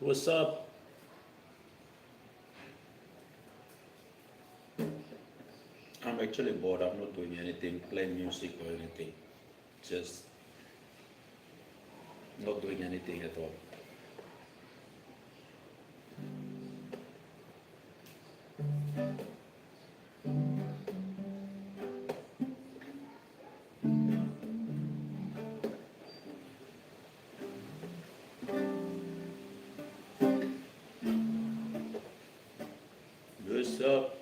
What's up? I'm actually bored. I'm not doing anything, playing music or anything. Just not doing anything at all. What's up?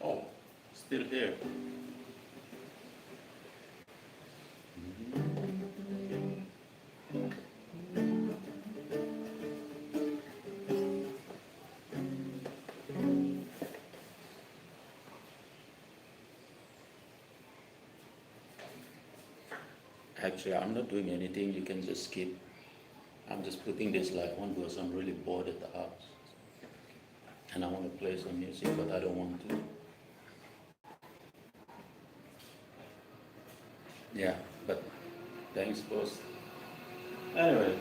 Oh, still here. Actually, I'm not doing anything. You can just skip. I'm just putting this light on because I'm really bored at the house. And I want to play some music, but I don't want to. Yeah, but thanks, boss. Anyway.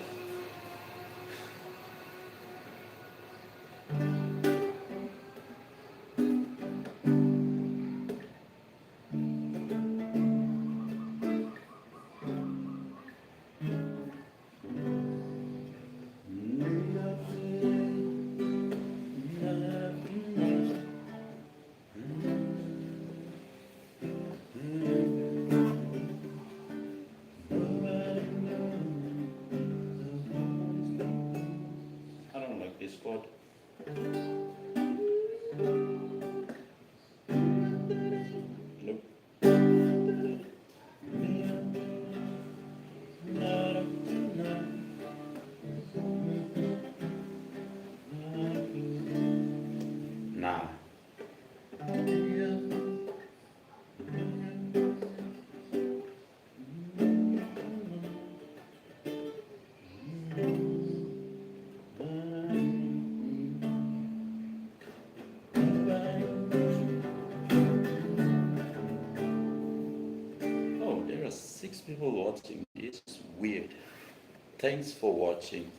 thanks for watching.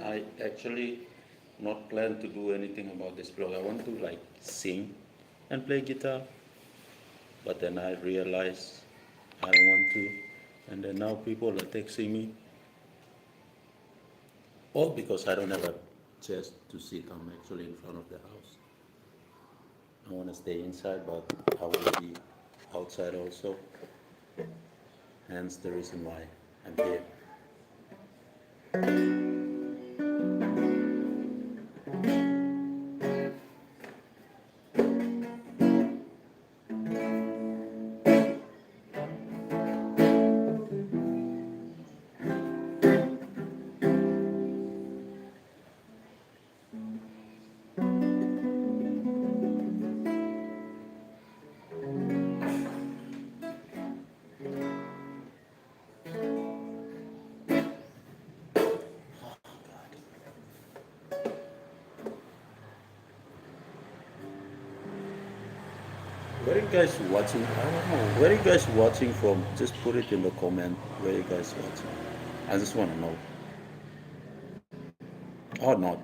I actually not plan to do anything about this blog. I want to like sing and play guitar, but then I realized I don't want to. And then now people are texting me, all because I don't have a chest to sit. I'm actually in front of the house. I want to stay inside, but I will be outside also. Hence the reason why I'm here. Where are you guys watching? I don't know. Where are you guys watching from? Just put it in the comment where you guys watching. I just want to know. Or not.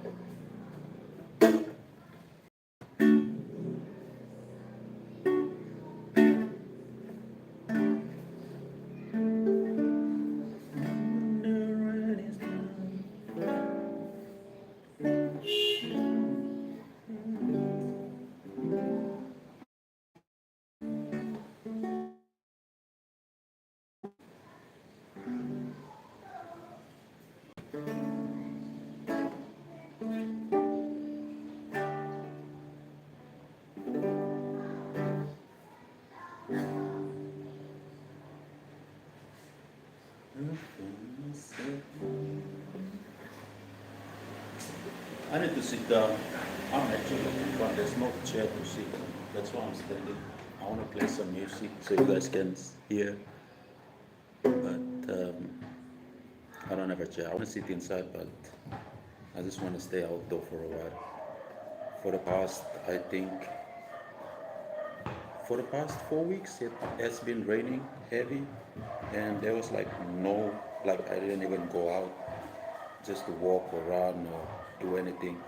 I need to sit down. I'm actually looking for there's no chair to sit on. That's why I'm standing. I want to play some music so you guys can hear. But I don't have a chair. I want to sit inside, but I just want to stay outdoor for a while. For the past, I think, for the past 4 weeks, it has been raining heavy, and there was like no, like I didn't even go out just to walk or run or do anything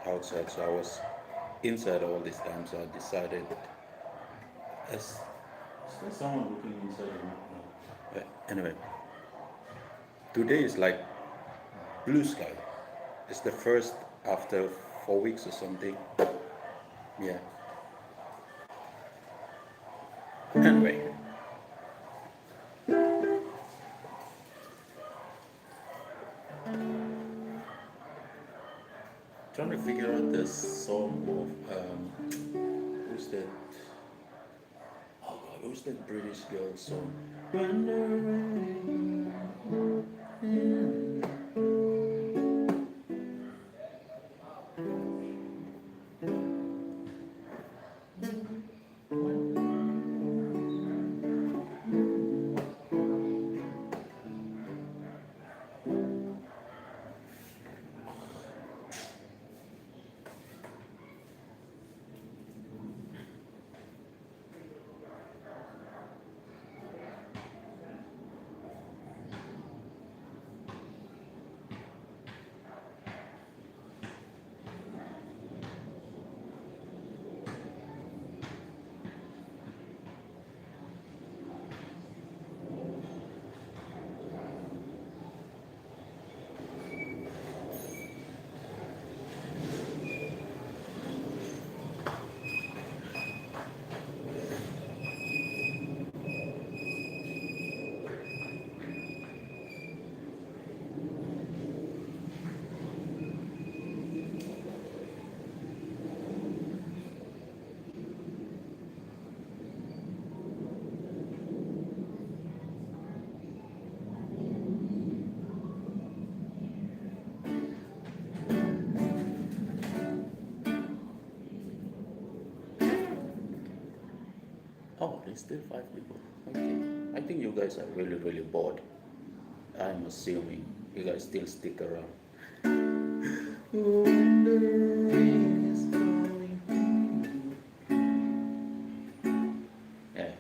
outside. So I was inside all this time. So I decided, is there someone looking inside or not? No. Anyway, today is like blue sky. It's the first after 4 weeks or something. Yeah. Anyway, trying to figure out this song of who's that? Oh God, who's that British girl song? When the rain, oh, there's still 5 people. Okay. I think you guys are really, really bored. I'm assuming you guys still stick around. When the rain is falling. Yeah.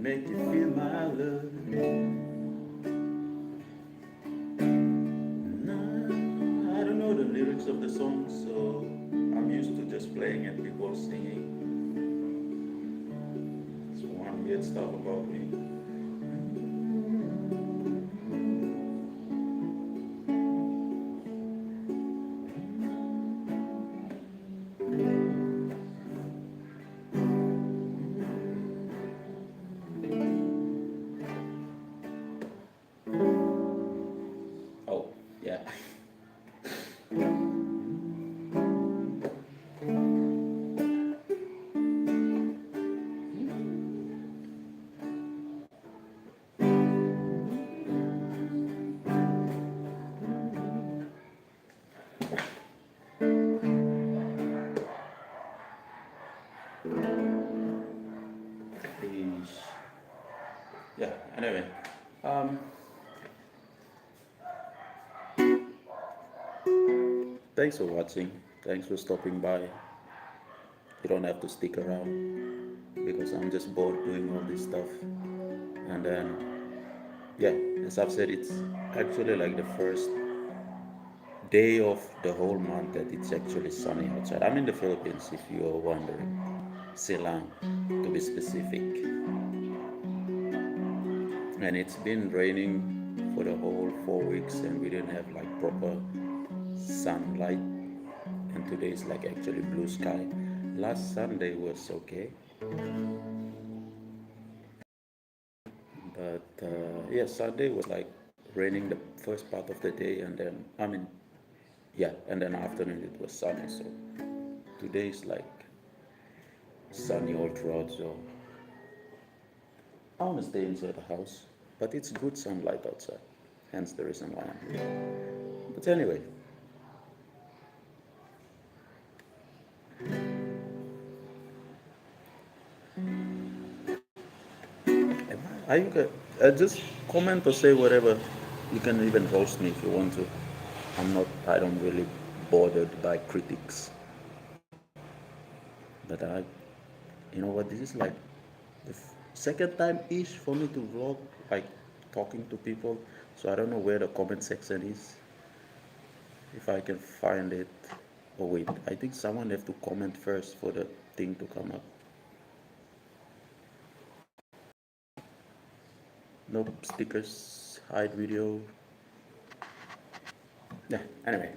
make you feel my love. Nah, I don't know the lyrics of the song, so I'm used to just playing and people singing. It's one weird stuff about me. Oh, yeah. Please. Yeah, anyway. Um, Thanks for watching. Thanks for stopping by. You don't have to stick around because I'm just bored doing all this stuff. And then, yeah, as I've said, it's actually like the first day of the whole month that it's actually sunny outside. I'm in the Philippines, if you are wondering. Silang, to be specific. And it's been raining for the whole 4 weeks, and we didn't have like proper sunlight. And today is like actually blue sky. Last Sunday was okay, but yeah, Sunday was like raining the first part of the day, and then yeah, and then afternoon it was sunny. So today is like sunny all throughout. So I want to stay inside the house, but it's good sunlight outside. Hence the reason why I'm here. But anyway, are you good? Just comment or say whatever. You can even roast me if you want to. I don't really bothered by critics. But you know what, this is like the second time ish for me to vlog, like talking to people. So I don't know where the comment section is, if I can find it. Oh wait, I think someone have to comment first for the thing to come up. Nope, stickers, hide video. Yeah, anyway.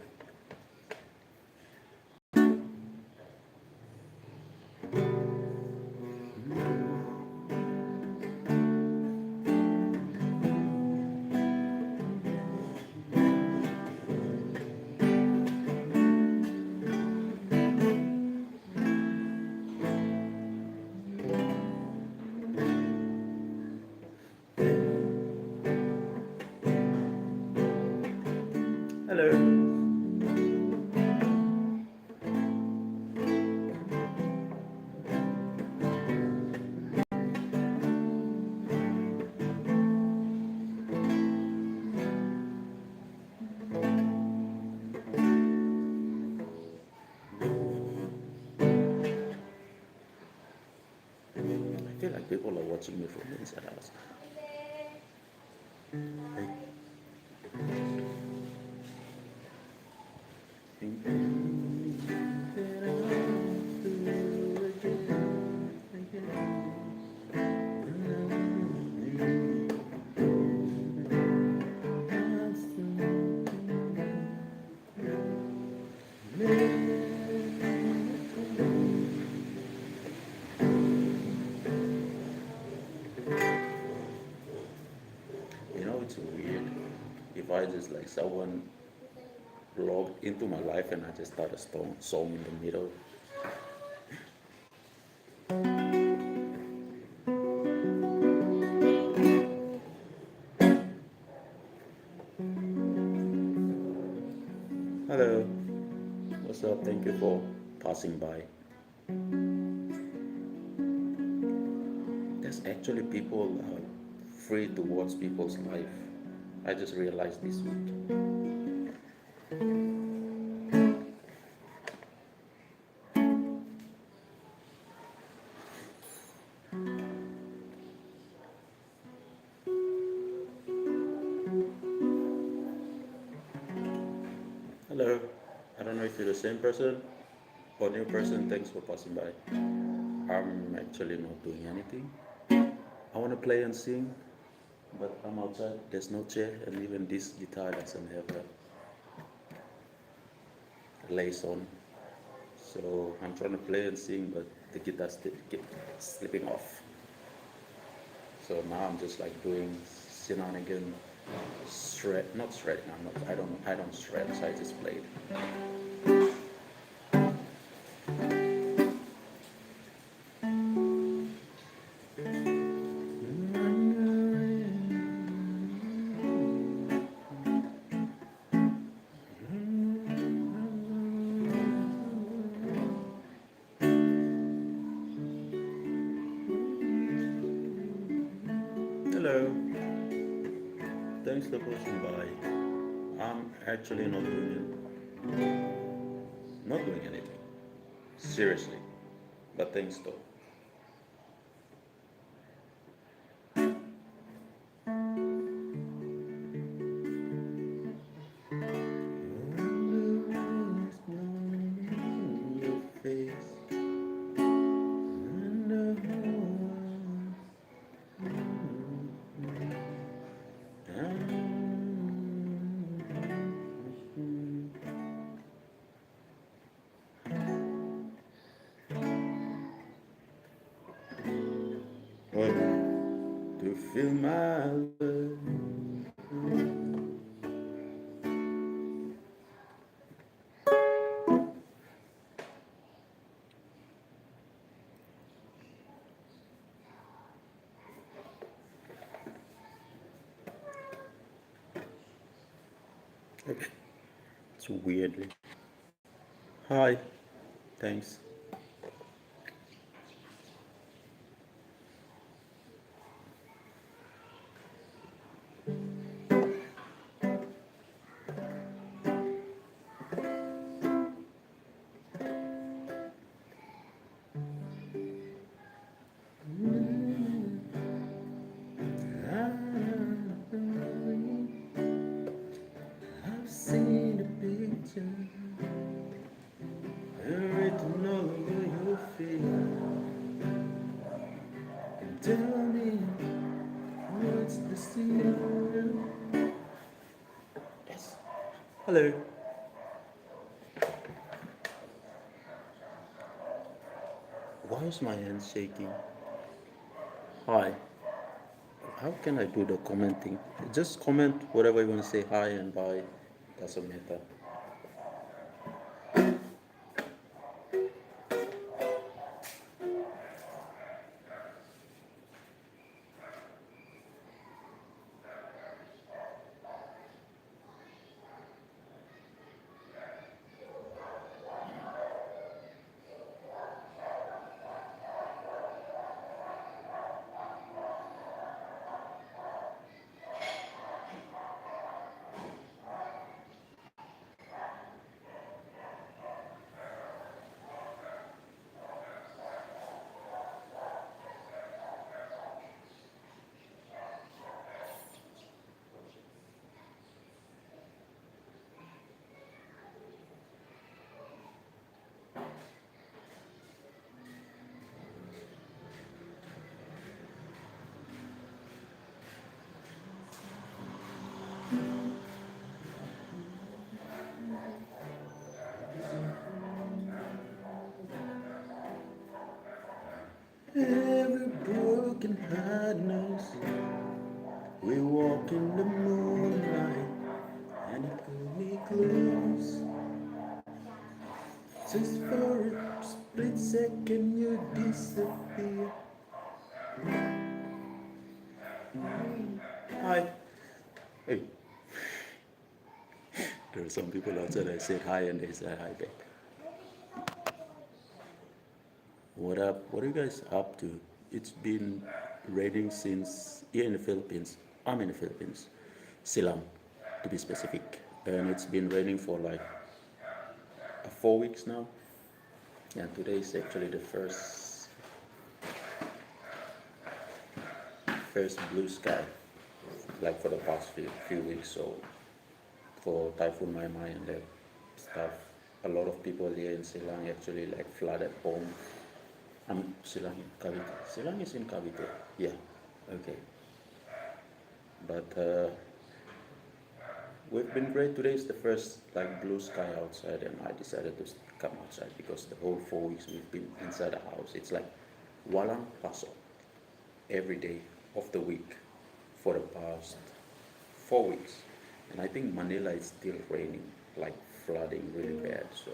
Hello. I feel like people are watching me from the inside house. You know, it's weird if I just like someone logged into my life and I just start a song in the middle. Hello, what's up? Thank you for passing by. There's actually people free to watch people's life. I just realized this week. if you're the same person or new person, thanks for passing by. I'm actually not doing anything. I want to play and sing, but I'm outside. There's no chair, and even this guitar doesn't have a lace on. So I'm trying to play and sing, but the guitar keep slipping off. So now I'm just like doing shenanigan shred, not shredding. I'm not. I don't shred. So I just play it. Hello. Thanks for passing by. I'm actually not doing anything. Seriously. But thanks though. Your face. What? To feel my love. Okay. It's weirdly. Hi. Thanks. I've seen a picture written all over your face. Tell me what's the secret? Yes. Hello. Why is my hand shaking? Hi. How can I do the commenting? Just comment whatever you want to say. Hi and bye. Doesn't matter. Every broken heart knows we walk in the moonlight and it pulled me close. Just for a split second you disappear. Hi. Hey. There are some people outside I said hi and they said hi back. What up? What are you guys up to? It's been raining since here in the Philippines. I'm in the Philippines, Silang, to be specific, and it's been raining for like 4 weeks now. And today is actually the first blue sky, like for the past few weeks. So for Typhoon Mai Mai and that stuff, a lot of people here in Silang actually like flooded home. Silang in Cavite. Silang is in Cavite. Yeah. Okay. But we've been great. Today is the first like blue sky outside, and I decided to come outside because the whole 4 weeks we've been inside the house. It's like walang pasok every day of the week for the past 4 weeks. And I think Manila is still raining, like flooding really bad. So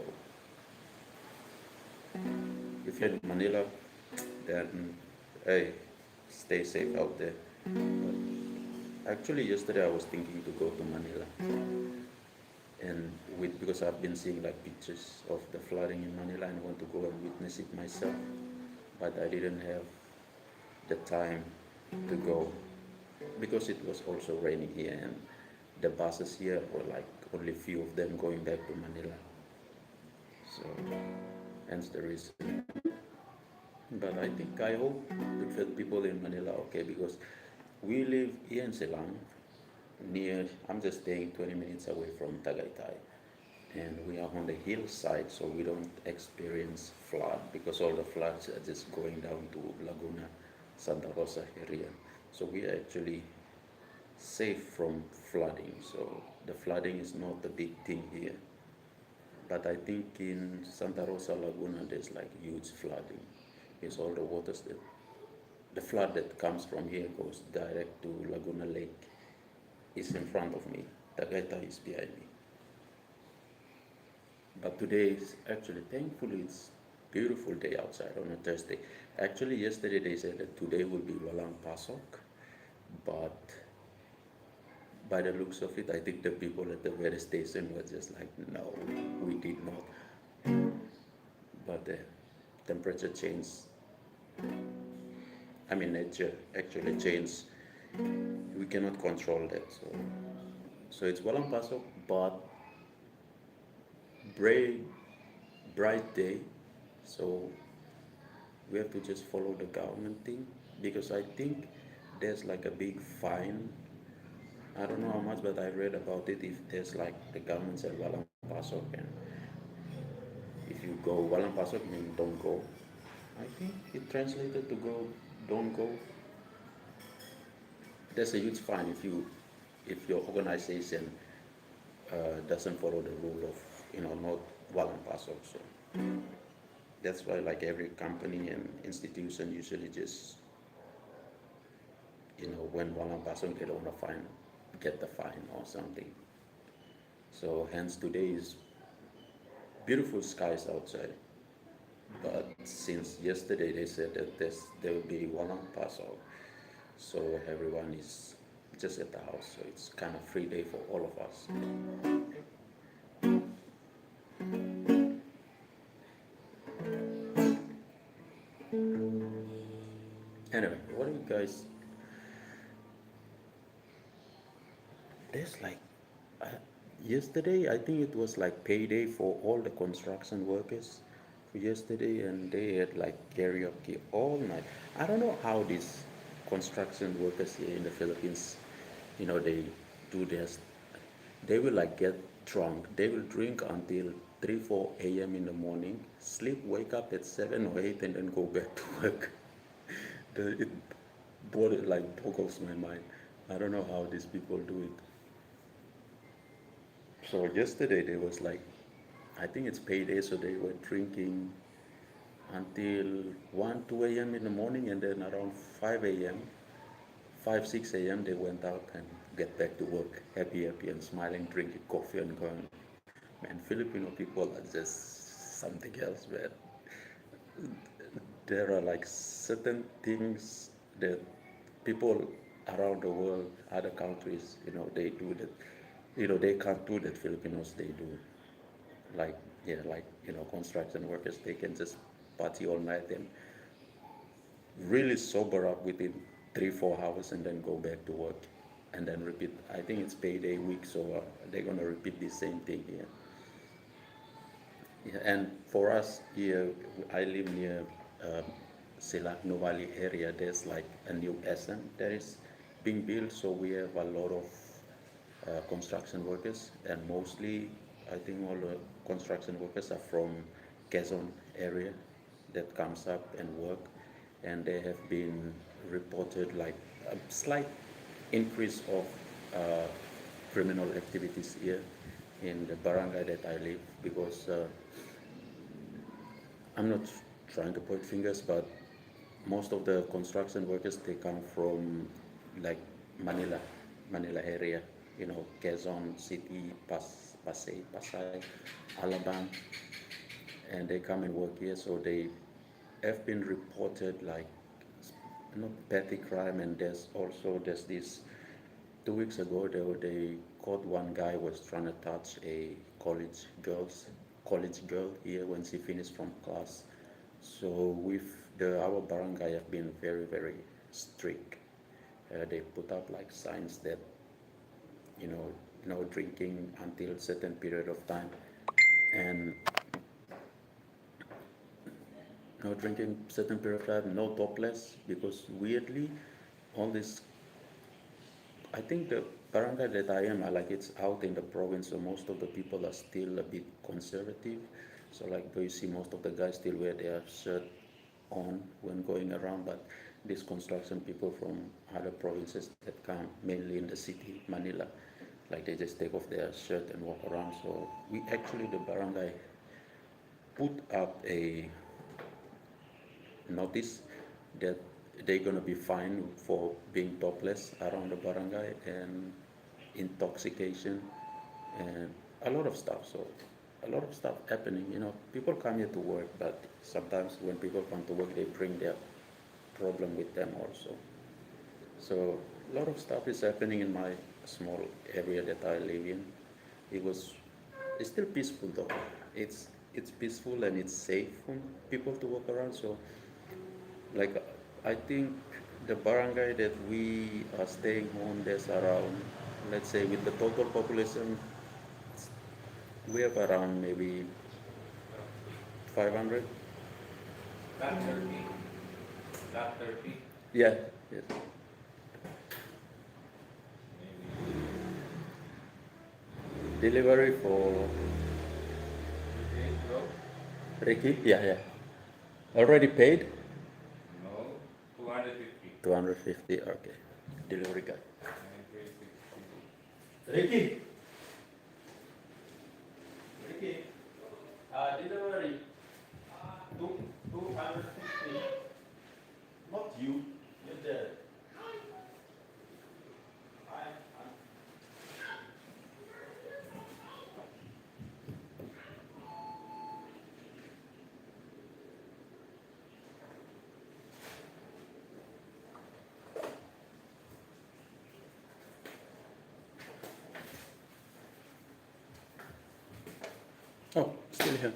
if you're in Manila, then hey, stay safe out there. But actually, yesterday I was thinking to go to Manila, and with because I've been seeing like pictures of the flooding in Manila and want to go and witness it myself, but I didn't have the time to go because it was also raining here and the buses here were like only few of them going back to Manila. So hence the reason. But I hope the people in Manila okay because we live here in Silang near I'm just staying 20 minutes away from Tagaytay and we are on the hillside so we don't experience flood because all the floods are just going down to Laguna, Santa Rosa area. So we are actually safe from flooding. So the flooding is not the big thing here. But I think in Santa Rosa Laguna there's like huge flooding. It's all the waters that the flood that comes from here goes direct to Laguna Lake. Is in front of me. Tagaytay is behind me. But today is actually thankfully it's beautiful day outside on a Thursday. Actually yesterday they said that today will be Walang Pasok, but by the looks of it, I think the people at the very station were just like, no, we did not. But the temperature changed. I mean, nature actually changed. We cannot control that. So it's Walang Pasok, but bright, bright day. So we have to just follow the government thing because I think there's like a big fine. I don't know how much, but I read about it. If there's like the government said Walang Pasok, and if you go Walang Pasok means don't go. I think it translated to go, don't go. There's a huge fine if your organization doesn't follow the rule of not Walang Pasok. So that's why like every company and institution usually just when Walang Pasok they don't want to get the fine or something. So hence today is beautiful skies outside. But since yesterday they said that there will be Walang Pasok, so everyone is just at the house. So it's kind of free day for all of us. Anyway, what do you guys? There's like uh, yesterday. I think it was like payday for all the construction workers for yesterday, and they had like karaoke all night. I don't know how these construction workers here in the Philippines, they do this. They will like get drunk. They will drink until 3, 4 a.m. in the morning, sleep, wake up at 7 or 8, and then go back to work. It boggles my mind. I don't know how these people do it. So yesterday there was like, I think it's payday, so they were drinking until 1, 2 a.m. in the morning, and then around 5 a.m., 5, 6 a.m. they went out and get back to work, happy, happy and smiling, drinking coffee and going. Man, Filipino people are just something else, man. There are like certain things that people around the world, other countries, they do that, they can't do that Filipinos they do. Like, yeah, like, construction workers, they can just party all night and really sober up within 3, 4 hours and then go back to work and then repeat. I think it's payday week, so they're going to repeat the same thing here. Yeah, and for us here, I live near Silak Novali area. There's like a new SM that is being built, so we have a lot of construction workers, and mostly, I think all construction workers are from Quezon area that comes up and work, and they have been reported like a slight increase of uh, criminal activities here in the barangay that I live, because I'm not trying to point fingers, but most of the construction workers, they come from like Manila, Manila area, Quezon City, Pasay, Alabang, and they come and work here. So they have been reported like petty crime, and there's this 2 weeks ago they caught one guy was trying to touch a college girl here when she finished from class. So with our barangay have been very very strict. They put up like signs that you know no drinking until certain period of time, and no drinking certain period of time, no topless, because weirdly all this, I think the barangay that I am, like it's out in the province, so most of the people are still a bit conservative. So like, do you see most of the guys still wear their shirt on when going around, but these construction people from other provinces that come mainly in the city, Manila, like they just take off their shirt and walk around. So we actually, the barangay put up a notice that they're gonna be fined for being topless around the barangay, and intoxication, and a lot of stuff. So a lot of stuff happening. People come here to work, but sometimes when people come to work, they bring their problem with them also. So a lot of stuff is happening in my small area that I live in. It was, it's still peaceful though. It's peaceful and it's safe for people to walk around. So like, I think the barangay that we are staying on, there's around, let's say with the total population, we have around maybe 500. Not 30. Not 30. Yeah, yes. Delivery for Maybe. Bro? Ricky? Yeah, yeah. Already paid? No. 250. 250, okay. Delivery guy. 960. Ricky! Ricky! Delivery. 250. Not you. You're there. Oh, still here.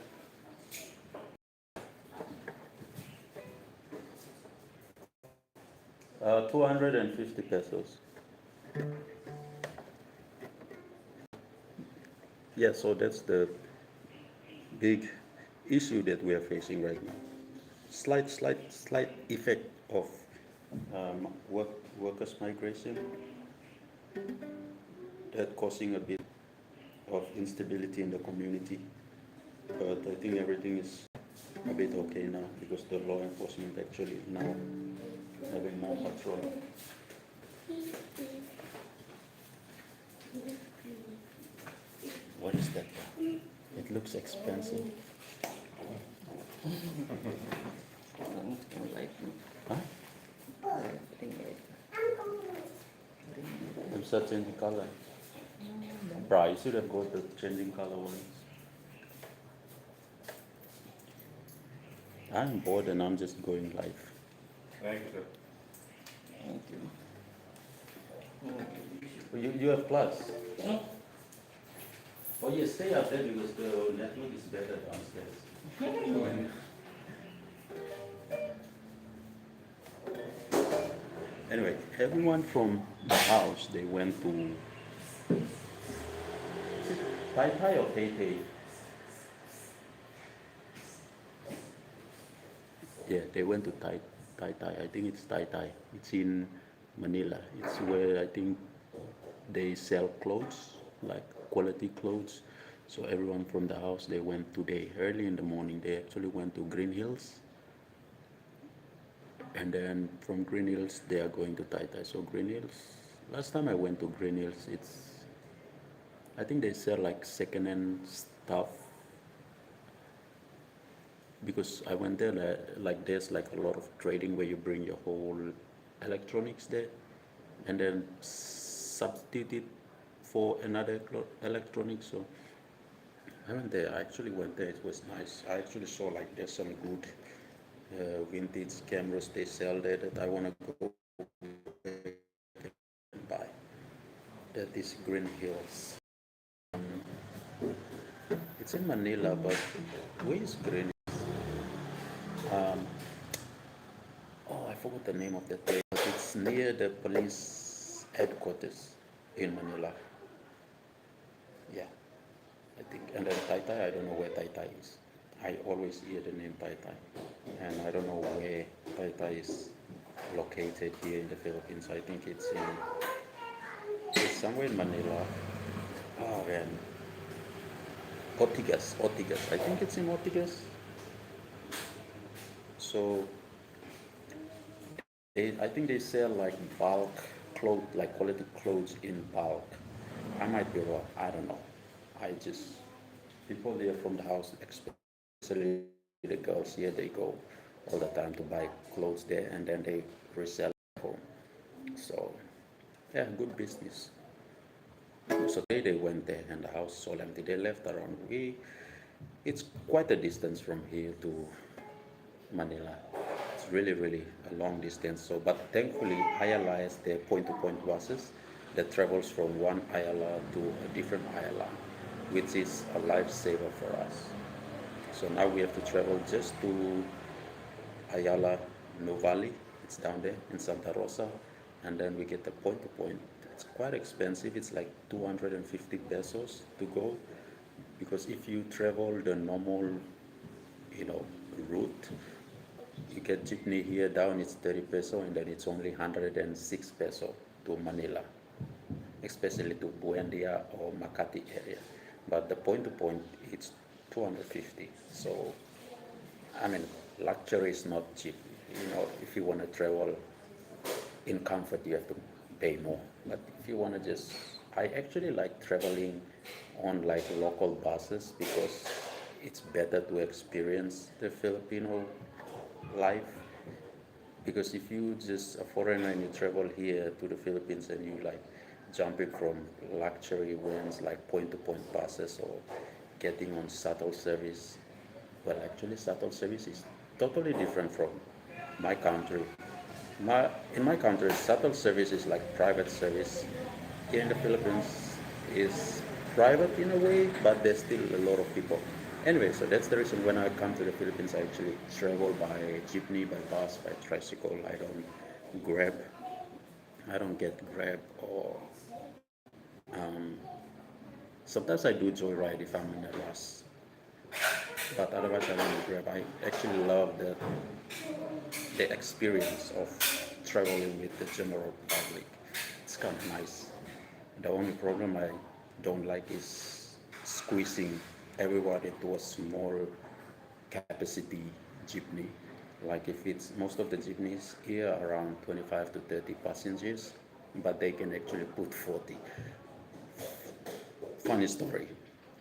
Uh, 250 pesos. Yeah, so that's the big issue that we are facing right now. Slight effect of workers migration, that causing a bit of instability in the community. But I think everything is a bit okay now, because the law enforcement actually now having more patrol. What is that? It looks expensive. Huh? I'm start changing color. Bro, you should have got the changing color ones. I'm bored and I'm just going live. Thank you. Thank you. You have plus. Oh yes, stay up there because the network is better downstairs. Anyway, everyone from the house, they went to Tai Tai or Tai Tai? Yeah, they went to Tai Tai. I think it's Tai Tai. It's in Manila. It's where I think they sell clothes, like quality clothes. So everyone from the house, they went today early in the morning. They actually went to Green Hills, and then from Green Hills they are going to Tai Tai. So Green Hills, last time I went to Green Hills, I think they sell like second-hand stuff because I went there like there's like a lot of trading where you bring your whole electronics there and then substitute it for another electronics. So I went there. I actually went there. It was nice. I actually saw like there's some good vintage cameras they sell there that I wanna go and buy. That is Green Hills. It's in Manila, but where is Green? Um, oh, I forgot the name of that place. But it's near the police headquarters in Manila. Yeah, I think. And then Tai Tai, I don't know where Tai Tai is. I always hear the name Tai Tai, and I don't know where Tai Tai is located here in the Philippines. I think it's somewhere in Manila. Oh man, Ortigas. I think it's in Ortigas. So I think they sell like bulk clothes, like quality clothes in bulk. I might be wrong. I don't know. I just people there from the house, especially the girls here, they go all the time to buy clothes there, and then they resell at home. So yeah, good business. So they went there, and the house is all empty. They left around it's quite a distance from here to Manila. It's really a long distance. So, but thankfully, Ayala has their point-to-point buses that travels from one Ayala to a different Ayala, which is a lifesaver for us. So now we have to travel just to Ayala Novali. It's down there in Santa Rosa, and then we get the point-to-point. It's quite expensive. It's like 250 pesos to go, because if you travel the normal, you know, route, you get jeepney here down, it's 30 peso, and then it's only 106 peso to Manila, especially to Buendia or Makati area. But the point to point, it's 250. So, I mean, luxury is not cheap. You know, if you want to travel in comfort, you have to pay more. But if you want to just, I actually like traveling on like local buses because it's better to experience the Filipino life. Because if you just a foreigner and you travel here to the Philippines and you like jumping from luxury ones like point to point buses or getting on shuttle service, well, actually, shuttle service is totally different from my country. In my country, shuttle service is like private service. Here in the Philippines, is private in a way, but there's still a lot of people. Anyway, so that's the reason when I come to the Philippines, I actually travel by jeepney, by bus, by tricycle. Grab. I don't get Grab or sometimes I do joyride if I'm in a rush. But otherwise, I don't Grab. I actually love the experience of traveling with the general public. It's kind of nice. The only problem I don't like is squeezing everyone into a small capacity jeepney. Like if it's most of the jeepneys here are around 25 to 30 passengers, but they can actually put 40. Funny story.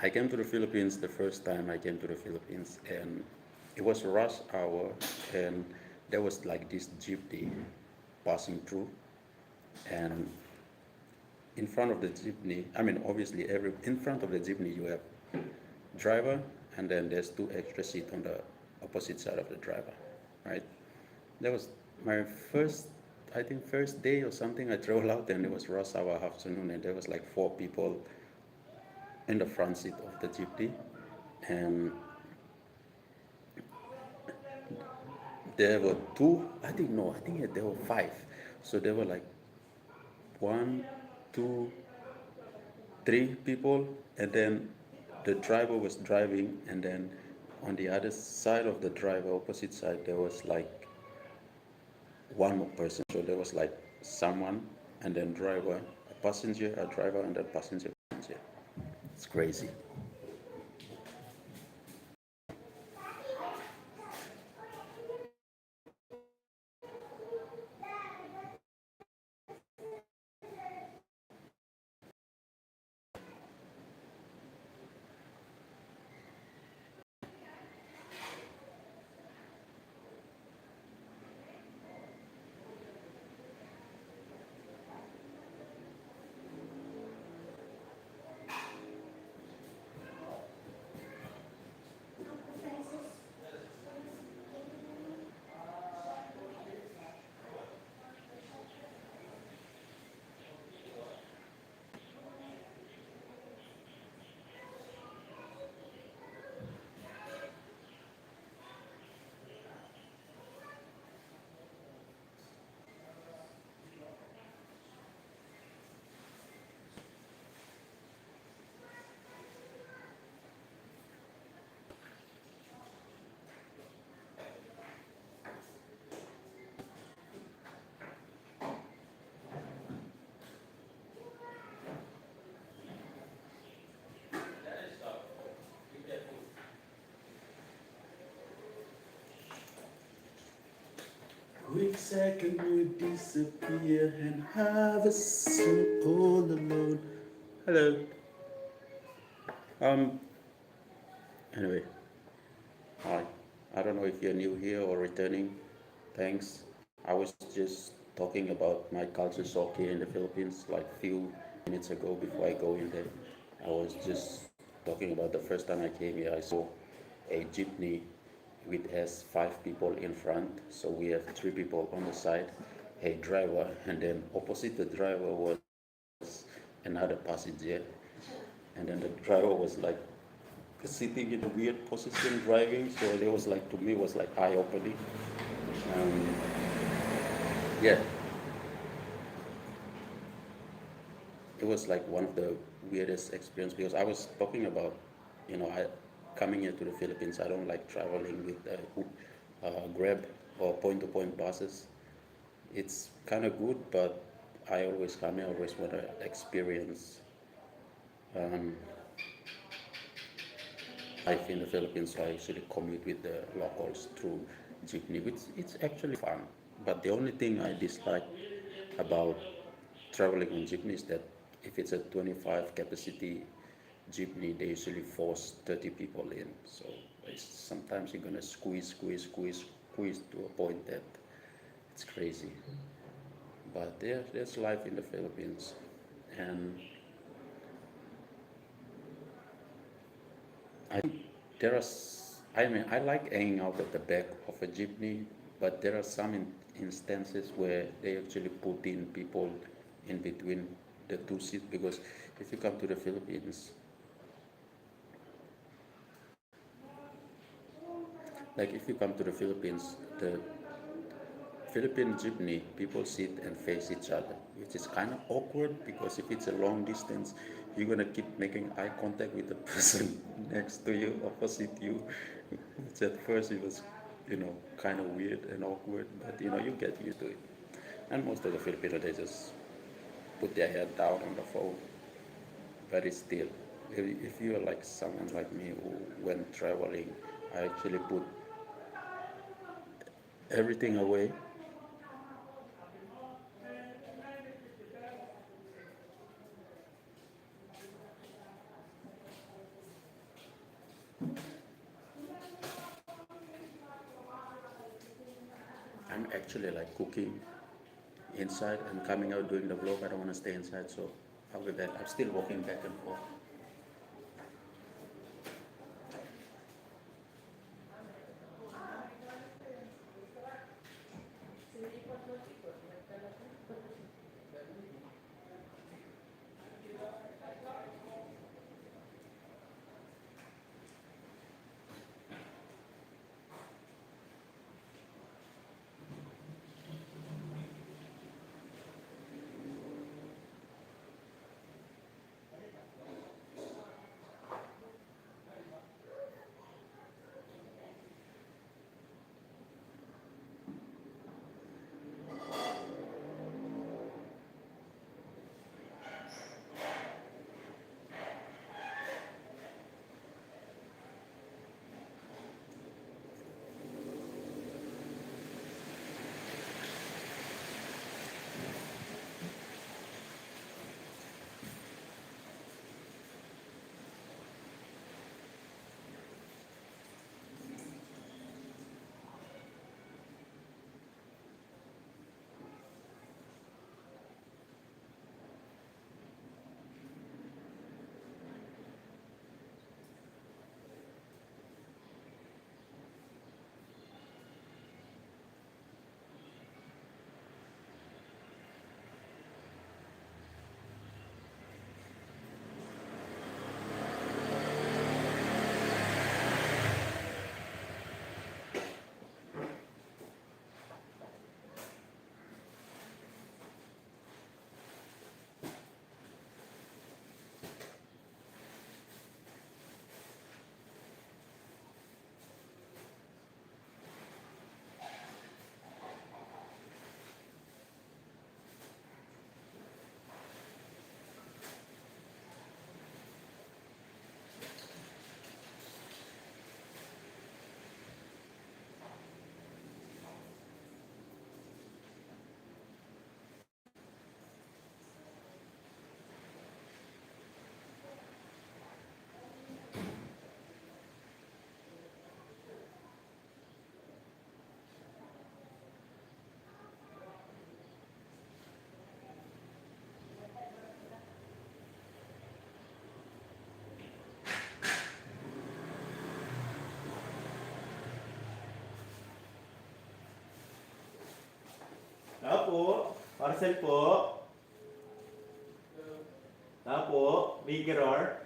I came to the Philippines the first time I came to the Philippines, and it was rush hour, and there was like this jeepney passing through, and in front of the jeepney, I mean, obviously, in front of the jeepney you have driver, and then there's two extra seats on the opposite side of the driver, right? That was my first, I think, first day or something. I drove out, and it was rush hour afternoon, and there was like four people in the front seat of the jeepney, and there were two. I think no, I think there were five. So there were like one, two, three people, and then the driver was driving, and then on the other side of the driver, opposite side, there was like one more person. So there was like someone, and then driver, a passenger, a driver, and then passenger. It's crazy. quick second you disappear and have a song all alone. Hello. Um. Anyway, hi. I don't know if you're new here or returning. Thanks. I was just talking about my culture shock here in the Philippines like few minutes ago before I go in there. I was just talking about the first time I came here. I saw a jeepney with has 5 people in front. So we have 3 people on the side, a driver, and then opposite the driver was another passenger, and then the driver was like sitting in a weird position driving. So it was like to me was like eye opening. Um, yeah, it was like one of the weirdest experience because I was talking about, I coming here to the Philippines. I don't like traveling with Grab or point-to-point buses. It's kind of good, but I always come here, always want to experience um, life in the Philippines. So I usually commute with the locals through jeepney, which it's actually fun. But the only thing I dislike about traveling on jeepney is that if it's a 25 capacity jeepney, they usually force 30 people in. So sometimes you're gonna squeeze to a point that it's crazy. But there's life in the Philippines, and I think there are. I mean, I like hanging out at the back of a jeepney, but there are some instances where they actually put in people in between the two seats because if you come to the Philippines, like if you come to the Philippines, the Philippine jeepney, people sit and face each other, which is kind of awkward because if it's a long distance, you're gonna keep making eye contact with the person next to you, opposite you. Which at first it was, kind of weird and awkward, but you get used to it. And most of the Filipino, they just put their head down on the phone. But it's still, if you're like someone like me who, when traveling, I actually put everything away. I'm actually like cooking inside. I'm coming out doing the vlog. I don't want to stay inside, so I'll be back. I'm still walking back and forth. Opo, parcel po. Opo, bigger or?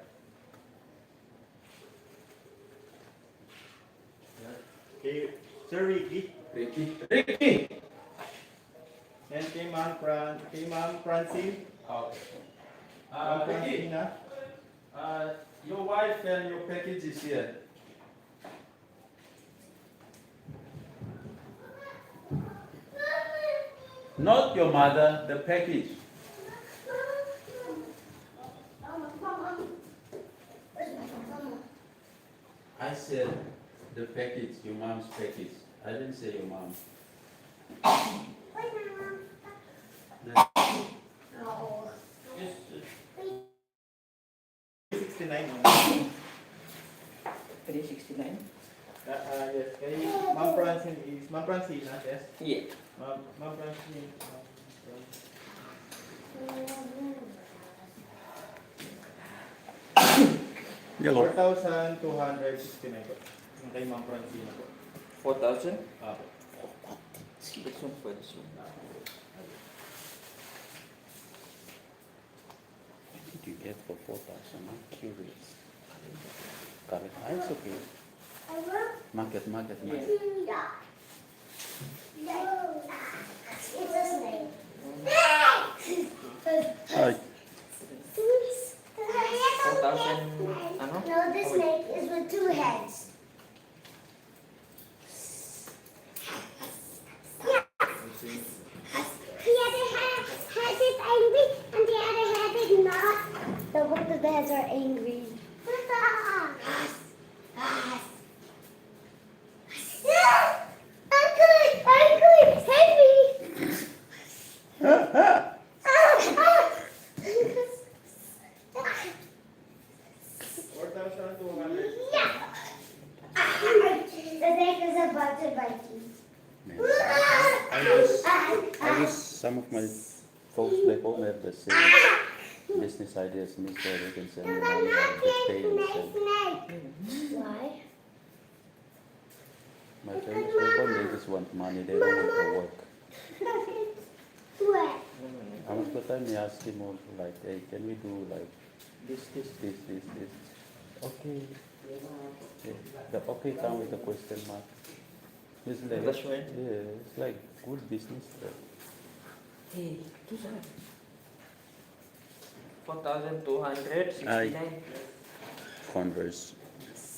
Okay, Sir Ricky. Ricky! And kay Ma'am Francine. Okay. Ma'am Ricky, Francine, your wife and your package is here. Not your mother, the package. I said the package, your mom's package. I didn't say your mom. Yes. 69. 369? Yes, kay Ma'am Francine is Ma'am Francine, yes. Yeah. Ma'am Francine. Yellow. 4,269 po. Yung kay Ma'am Francine po. 4,000? Apo. This one for this one. What did you get for 4,000? I'm curious. Correct. It's okay. Market. It's a snake. Hi. 4,000, ano? No, the snake is with two heads. The other head has it angry, and the other head is not. So both of the heads are angry. I'm good, help me. 4,200. The snake is about to bite you. I wish some of my folks back home have the same business ideas me, so they can send me money or get paid and send. Why? My friends back home, they just want money, they don't want to work. What? How much per time they ask him, all, like, hey, can we do like this. Okay. Yeah. The okay come with a question mark. It's like, That's right. yeah, it's like good business. Hey, two side. 4,269. Converse.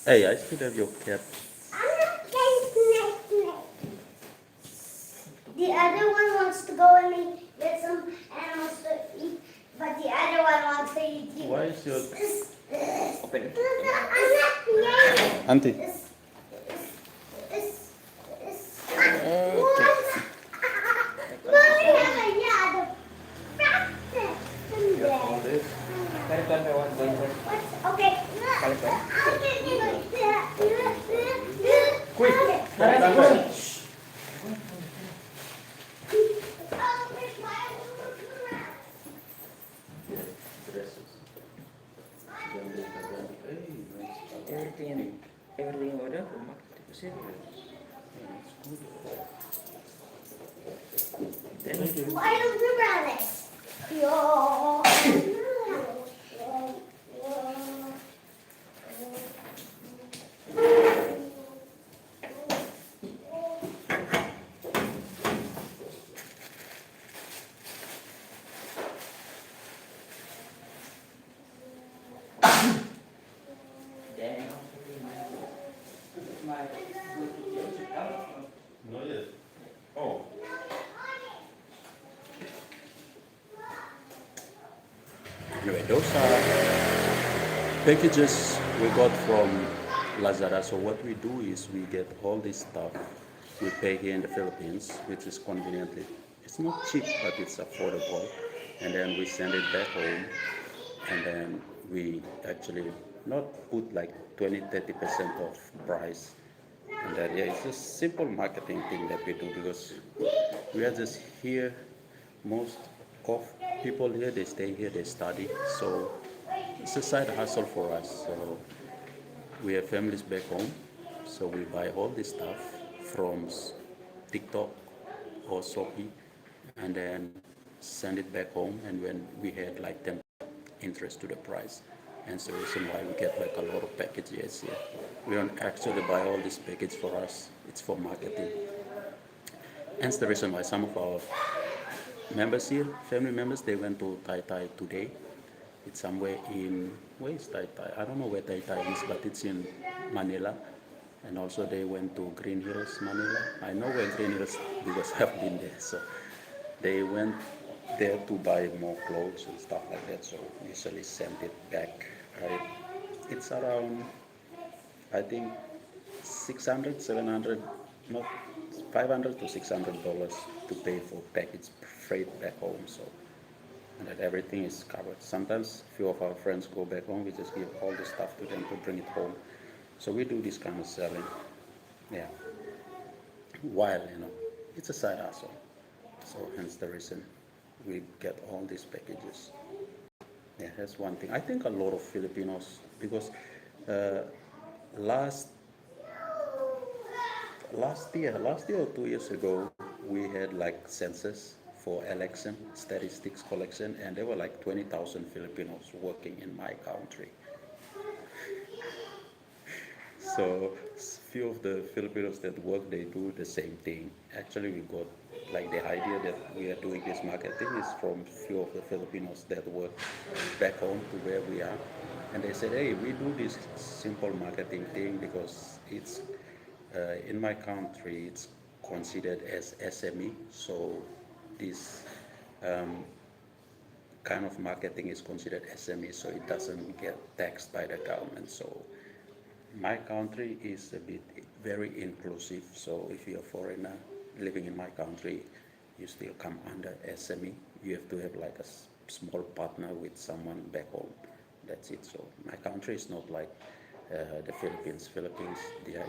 Hey, I still have your cap. I'm not getting snake. The other one wants to go and get some animals to eat, but the other one wants to eat you. Why is your Open. I'm not playing. auntie? This. All this. Kalitan by 1.1. Okay. Kalitan. Quick. Dresses. Everything in order for market deposit. Why don't you run it? Damn. No, yes. Oh. Anyway, those are packages we got from Lazada. So what we do is we get all this stuff we pay here in the Philippines, which is conveniently, it's not cheap, but it's affordable. And then we send it back home, and then we actually not put like 20-30% of price. And then, yeah, it's a simple marketing thing that we do because we are just here. Most of people here, they stay here, they study. So it's a side hustle for us. So we have families back home. So we buy all this stuff from TikTok or Shopee, and then send it back home. And when we had like 10 interest to the price, and so the reason why we get like a lot of packages here. We don't actually buy all this package for us. It's for marketing. Hence the reason why some of our members here, family members, they went to Tai Tai today. It's somewhere in, where is Tai Tai? I don't know where Tai Tai is, but it's in Manila. And also they went to Green Hills, Manila. I know where Green Hills because I've been there. So they went there to buy more clothes and stuff like that. So usually send it back. It's around, I think, 600, 700, not 500 to $600 to pay for package freight back home. So and that everything is covered. Sometimes few of our friends go back home, we just give all the stuff to them to bring it home. So we do this kind of selling. Yeah. While it's a side hustle. So hence the reason we get all these packages. Yeah, that's one thing. I think a lot of Filipinos, because uh, last last year or 2 years ago, we had like census for election statistics collection, and there were like 20,000 Filipinos working in my country. So few of the Filipinos that work, they do the same thing. Actually, we got like the idea that we are doing this marketing is from few of the Filipinos that work back home to where we are, and they said, "Hey, we do this simple marketing thing because it's in my country it's considered as SME. So this um, kind of marketing is considered SME, so it doesn't get taxed by the government. So my country is a bit very inclusive. So if you're a foreigner living in my country, you still come under SME. You have to have like a small partner with someone back home. That's it. So my country is not like the Philippines. Philippines,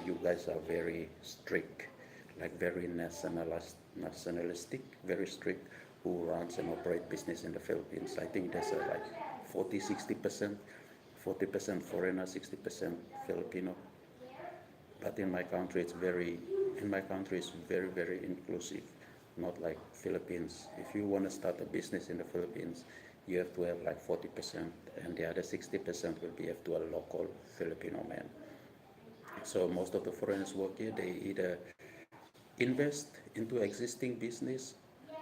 you guys are very strict, like very nationalistic, very strict. Who runs and operate business in the Philippines? I think there's like 40, 60%. 40% foreigner, 60% Filipino. But in my country, it's very, very inclusive. Not like Philippines. If you want to start a business in the Philippines, you have to have like 40%, and the other 60% will be have to a local Filipino man. So most of the foreigners work here, they either invest into existing business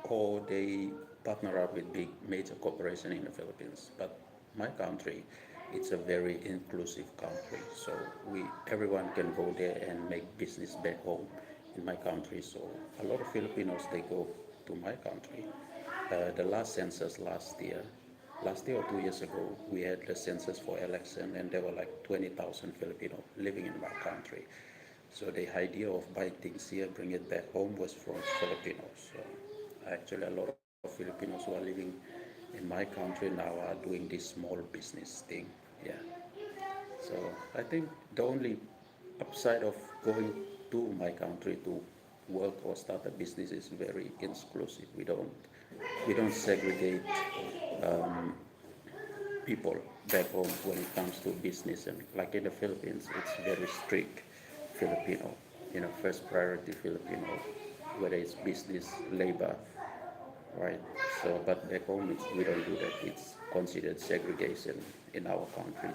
or they partner up with big major corporation in the Philippines. But my country, it's a very inclusive country. So everyone can go there and make business back home in my country. So a lot of Filipinos, they go to my country. The last census last year or 2 years ago, we had the census for election, and there were like 20,000 Filipino living in my country. So the idea of buying things here, bring it back home was from Filipinos. So actually, a lot of Filipinos who are living in my country now are doing this small business thing. Yeah. So I think the only upside of going to my country to work or start a business is very exclusive. We don't segregate um, people back home when it comes to business. And like in the Philippines, it's very strict Filipino, first priority Filipino, whether it's business, labor, right? So, but back home, we don't do that. It's considered segregation in our country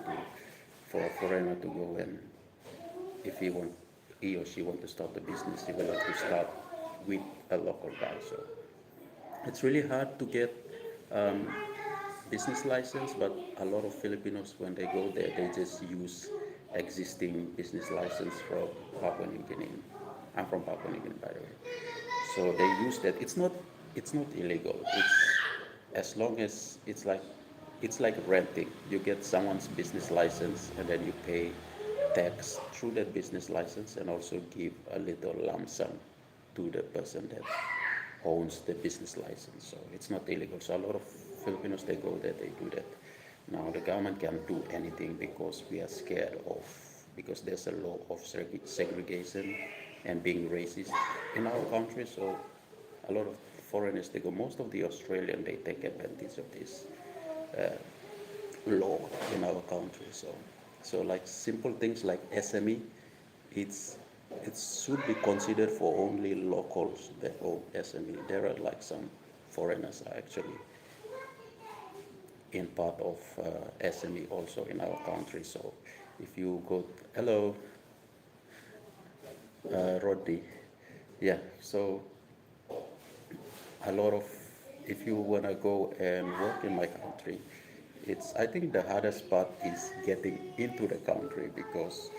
for a foreigner to go, and if he or she want to start a business, he will have to start with a local guy. So it's really hard to get um, business license, but a lot of Filipinos, when they go there, they just use existing business license from Papua New Guinea. I'm from Papua New Guinea, by the way. So they use that. It's not illegal. It's as long as it's like renting. You get someone's business license, and then you pay tax through that business license, and also give a little lump sum to the person that owns the business license. So it's not illegal. So a lot of Filipinos, they go there, they do that. Now the government can't do anything because we are scared of, because there's a law of segregation and being racist in our country. So a lot of foreigners, they go. Most of the Australian, they take advantage of this law in our country. So like simple things like SME, it's it should be considered for only locals that own SME. There are like some foreigners are actually in part of SME also in our country. So if you go, hello, Roddy, yeah. So a lot of, if you wanna go and work in my country, I think the hardest part is getting into the country because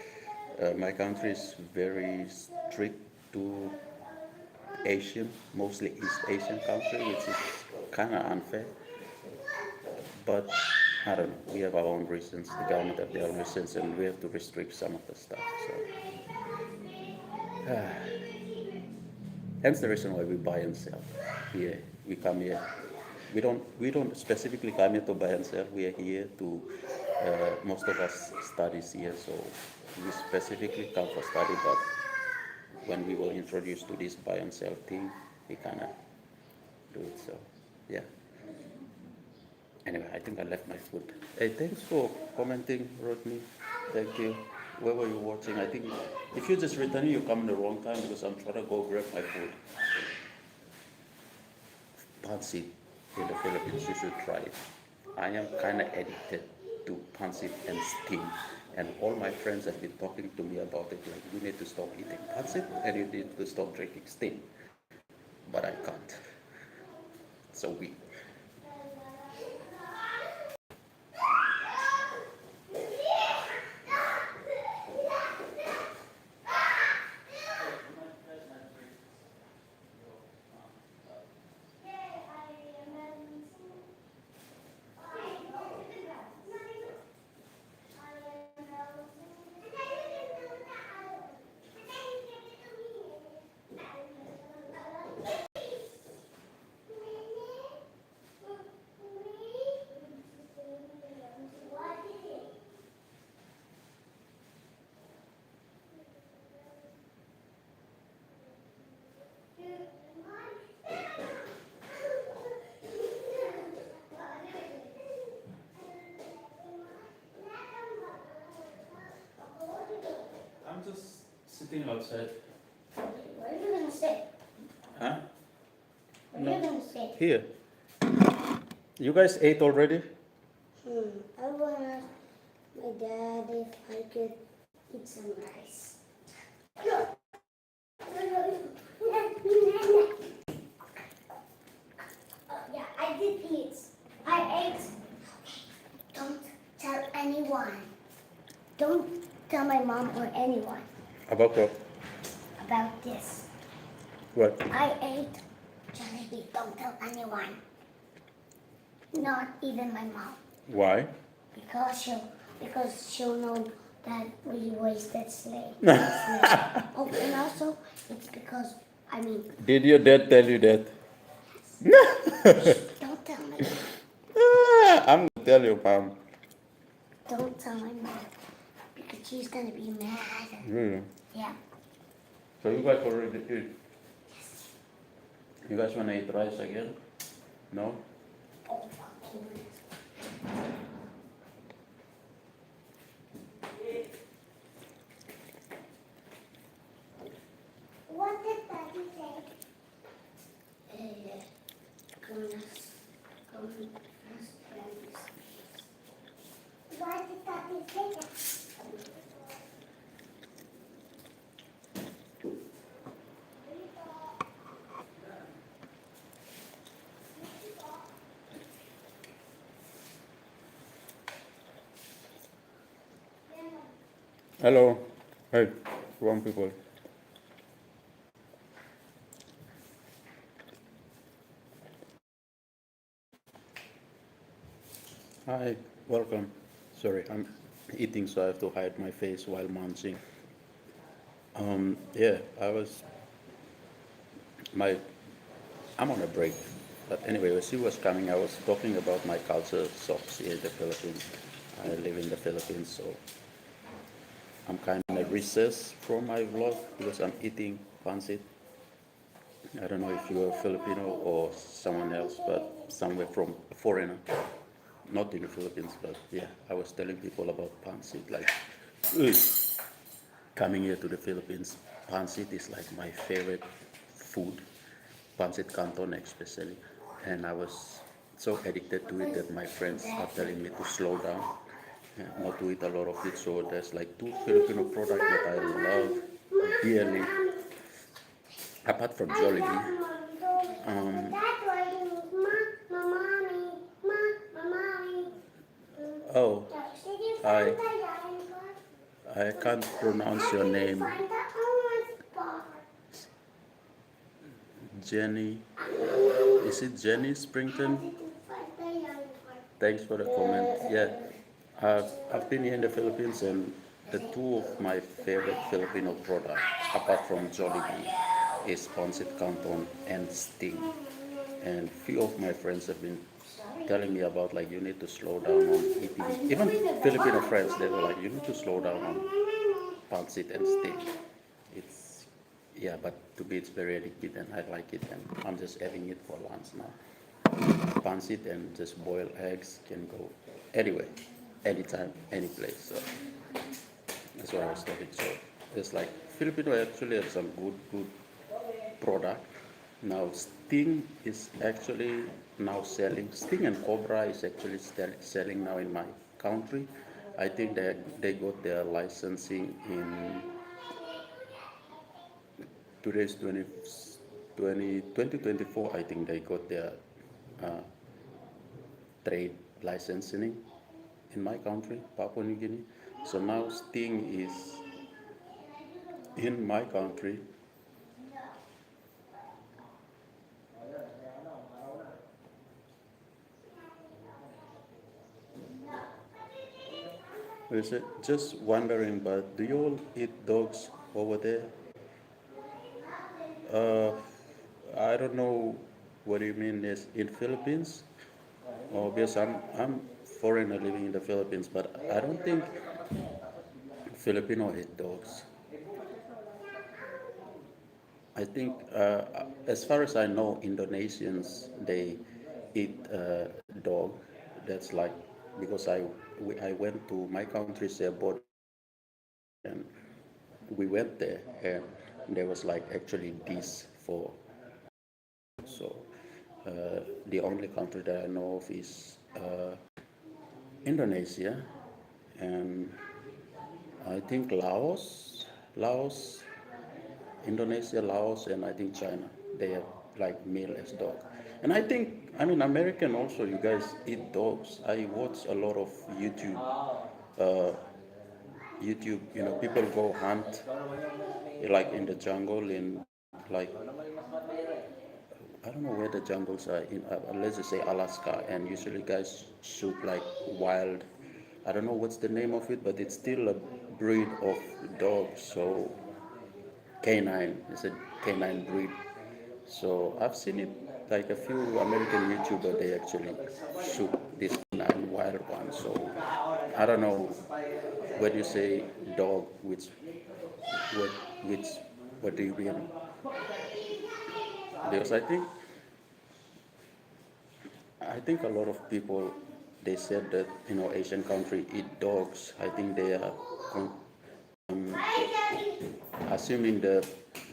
my country is very strict to Asian, mostly East Asian country, which is kind of unfair. But I don't know. We have our own reasons. The government have their own reasons, and we have to restrict some of the stuff. So, hence the reason why we buy and sell. Here, we come here. We don't specifically come here to buy and sell. We are here to. Most of us studies here, so we specifically come for study. But when we were introduced to this buy and sell thing, we kind of do it. So, yeah. Anyway, I think I left my food. Hey, thanks for commenting, Rodney. Thank you. Where were you watching? I think if you're just returning, you come in the wrong time because I'm trying to go grab my food. Pancit in the Philippines, you should try it. I am kind of addicted to pancit and steam. And all my friends have been talking to me about it, like, you need to stop eating pancit and you need to stop drinking steam. But I can't. So weak. I'm just sitting outside. Where are you gonna sit? Huh? Where are you gonna sit? Here. You guys ate already? I wanna ask my dad if I could eat some rice. Yeah, I did eat. I ate. Don't tell anyone. Don't tell my mom or anyone About what? about this. What? I ate jalebi. Don't tell anyone. Not even my mom. Why? Because she'll know that we wasted slave. Oh, and also it's because Did your dad tell you that? don't tell my mom. I'm gonna tell your mom. Don't tell my mom because she's gonna be mad. Really? Yeah. So you guys already eat? You guys wanna eat rice again? No? Oh, fucking. What did Daddy say? Why did Daddy say that? Hello. Hey, one people. Hi, welcome. Sorry, I'm eating, so I have to hide my face while munching. Yeah, I'm on a break. But anyway, as she was coming, I was talking about my culture shocks here in the Philippines. I live in the Philippines, so I'm kind of recessed from my vlog because I'm eating pancit. I don't know if you're a Filipino or someone else, but somewhere from a foreigner. Not in the Philippines, but yeah, I was telling people about pancit. Like, ugh, coming here to the Philippines, pancit is like my favorite food. Pancit canton especially. and I was so addicted to it that my friends are telling me to slow down, not to eat a lot of it. So there's like two Filipino products that I love dearly, apart from Jollibee. Um, oh, I I can't pronounce your name, Jenny. Is it Jenny Springton? Thanks for the comment. Yeah, I've been here in the Philippines, and the two of my favorite Filipino products, apart from Jollibee, is Pancit Canton and Sting. And few of my friends have been telling me about like you need to slow down on eating. Even Filipino friends, they were like, you need to slow down on Pancit and Sting. It's yeah, but to me it's very addictive, and I like it, and I'm just having it for lunch now. Pancit and just boiled eggs can go anywhere, anytime, any place. So that's what I was talking. So it's like Filipino actually have some good product. Now Sting is actually now selling. Sting and Cobra is actually selling now in my country. I think they got their licensing in today's 2024. I think they got their uh, trade licensing in my country, Papua New Guinea. So now Sting is in my country. Is it just wondering, but do you all eat dogs over there? Uh, I don't know what you mean is in Philippines. Because I'm foreigner living in the Philippines, but I don't think Filipino eat dogs. I think, as far as I know, Indonesians they eat dog. That's like because I went to my country's border, and we went there, and there was like actually this for so the only country that I know of is Indonesia, and I think Laos, Indonesia, Laos, and I think China. They have like male as dog. And I think, I mean, American also, you guys eat dogs. I watch a lot of uh, YouTube, people go hunt like in the jungle in like, I don't know where the jungles are in, let's just say Alaska, and usually guys shoot like wild, I don't know what's the name of it, but it's still a breed of dog. So canine, it's a canine breed. So I've seen it like a few American YouTubers, they actually shoot this canine wild one. So I don't know when you say dog, what which what do you mean? Because I think a lot of people they said that Asian country eat dogs. I think they are assuming the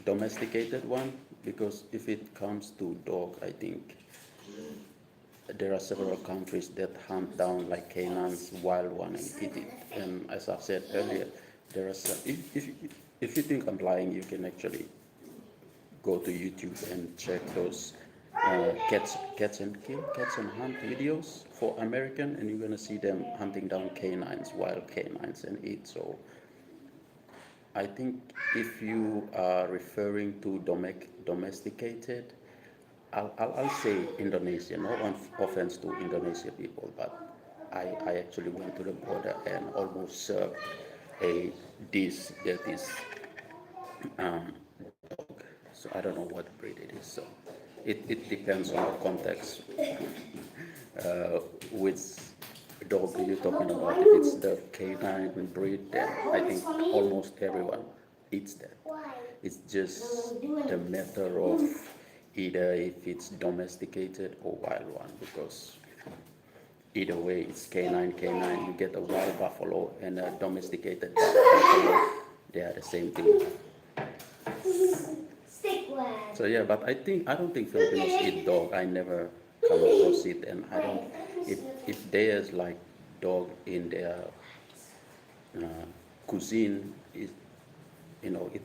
domesticated one, because if it comes to dog, I think there are several countries that hunt down like canines, wild one, and eat it. And as I've said earlier, there are some. If you think I'm lying, you can actually go to YouTube and check those cats and hunt videos for American, and you're gonna see them hunting down canines, wild canines, and eat. So I think if you are referring to domesticated, I'll say Indonesia. No offense to Indonesia people, but I actually went to the border and almost served a dish that is um, dog. So I don't know what breed it is. So it depends on the context. Which dog are you talking about? If it's the canine breed, then I think almost everyone eats that. It's just the matter of either if it's domesticated or wild one, because either way it's canine. You get a wild buffalo and a domesticated buffalo, they are the same thing. So yeah, but I don't think Filipinos eat dog. I never come across it, and I don't. If there's like dog in their cuisine, it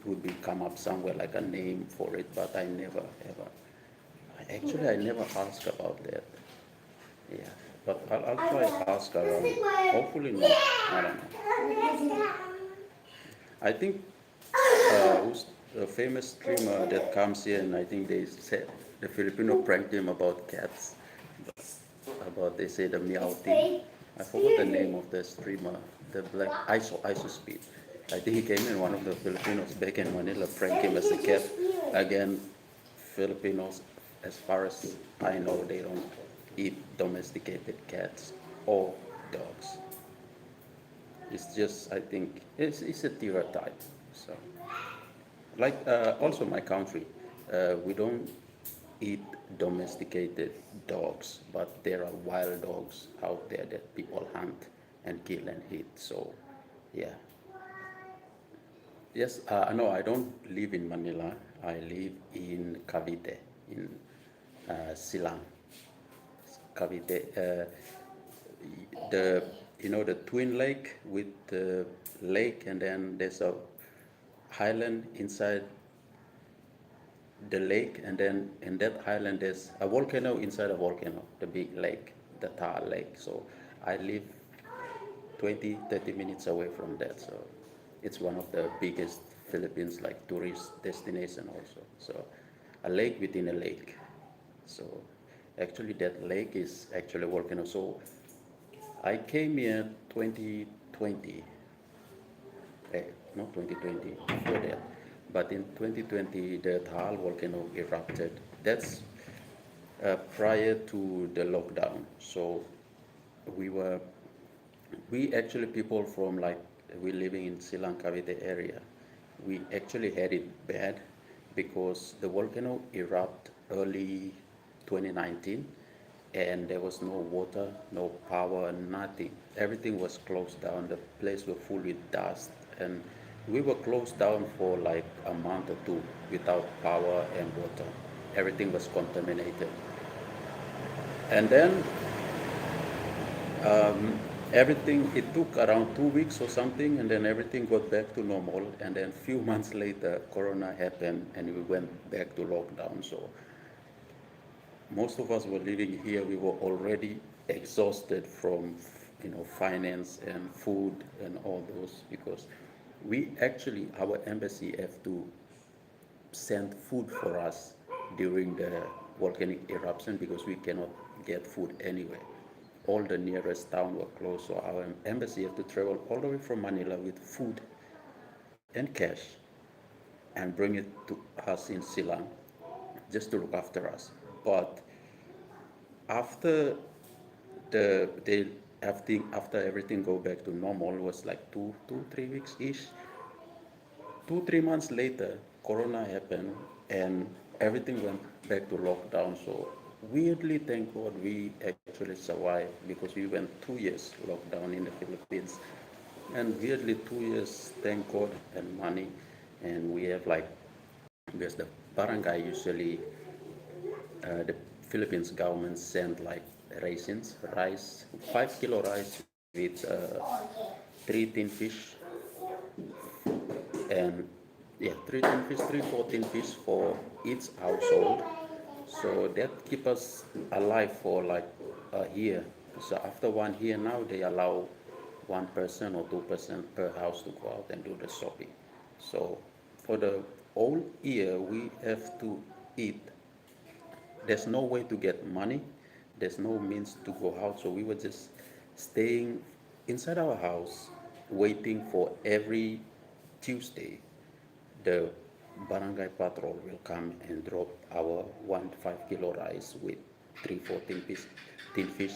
would be come up somewhere like a name for it, but I never ever. Actually, I never asked about that. Yeah, but I'll try ask around. Hopefully not. I don't know. I think who's a famous streamer that comes here, and I think they said the Filipino pranked him about cats, about they say the meow thing. I forgot the name of the streamer, the black ISO speed. I think he came in, one of the Filipinos back in Manila pranked him as a cat. Again, Filipinos, as far as I know, they don't eat domesticated cats or dogs. It's just, I think, it's a stereotype. So, like also my country, we don't eat domesticated dogs, but there are wild dogs out there that people hunt and kill and eat. So, yeah. Yes, no, I don't live in Manila. I live in Cavite, in Silang. Cavite, the the twin lake with the lake, and then there's a highland inside the lake, and then in that highland there's a volcano inside a volcano, the big lake, the Taal Lake. So I live 20-30 minutes away from that. So it's one of the biggest Philippines like tourist destination also. So a lake within a lake. So actually that lake is actually a volcano. So I came here 2020, not 2020, before that. But in 2020, the Taal volcano erupted. That's prior to the lockdown. So we were, we actually people from like, we living in Silang Cavite area, we actually had it bad because the volcano erupted early 2019 and there was no water, no power, nothing. Everything was closed down. The place was full with dust, and we were closed down for like a month or two without power and water. Everything was contaminated. And then everything, it took around 2 weeks or something, and then everything got back to normal. And then few months later, Corona happened, and we went back to lockdown. So most of us were living here. We were already exhausted from, finance and food and all those, because we actually, our embassy have to send food for us during the volcanic eruption because we cannot get food anywhere. All the nearest town were closed, so our embassy had to travel all the way from Manila with food and cash and bring it to us in Silang just to look after us. But after after everything go back to normal, was like 3 weeks ish. 2-3 months later, Corona happened and everything went back to lockdown. So weirdly, thank God, we actually survived because we went 2 years lockdown in the Philippines, and weirdly 2 years, thank God, and money, and we have like, because the barangay usually, the Philippines government sent like raisins, rice, 5 kilo rice with 3 tin fish, and yeah, 3 tin fish, 3 14 fish for each household. So that keep us alive for like a year. So after 1 year now, they allow 1 person or 2 person per house to go out and do the shopping. So for the whole year, we have to eat. There's no way to get money. There's no means to go out. So we were just staying inside our house, waiting for every Tuesday the barangay patrol will come and drop our 1 5 kilo rice with 3 14 piece tin fish.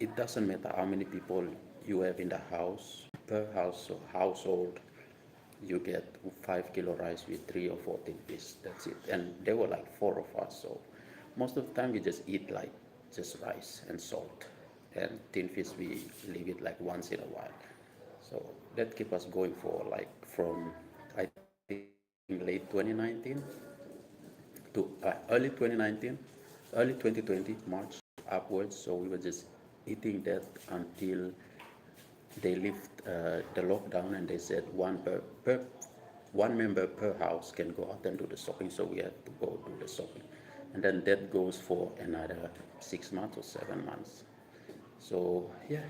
It doesn't matter how many people you have in the house. Per house or household, you get 5 kilo rice with 3 or 14 fish. That's it. And there were like 4 of us, so most of the time we just eat like just rice and salt. And tin fish we leave it like once in a while. So that keep us going for like from, I think, late 2019 to early 2019, early 2020 March upwards. So we were just eating that until they lift the lockdown, and they said one member per house can go out and do the shopping. So we had to go do the shopping, and then that goes for another 6 months or 7 months. So yeah,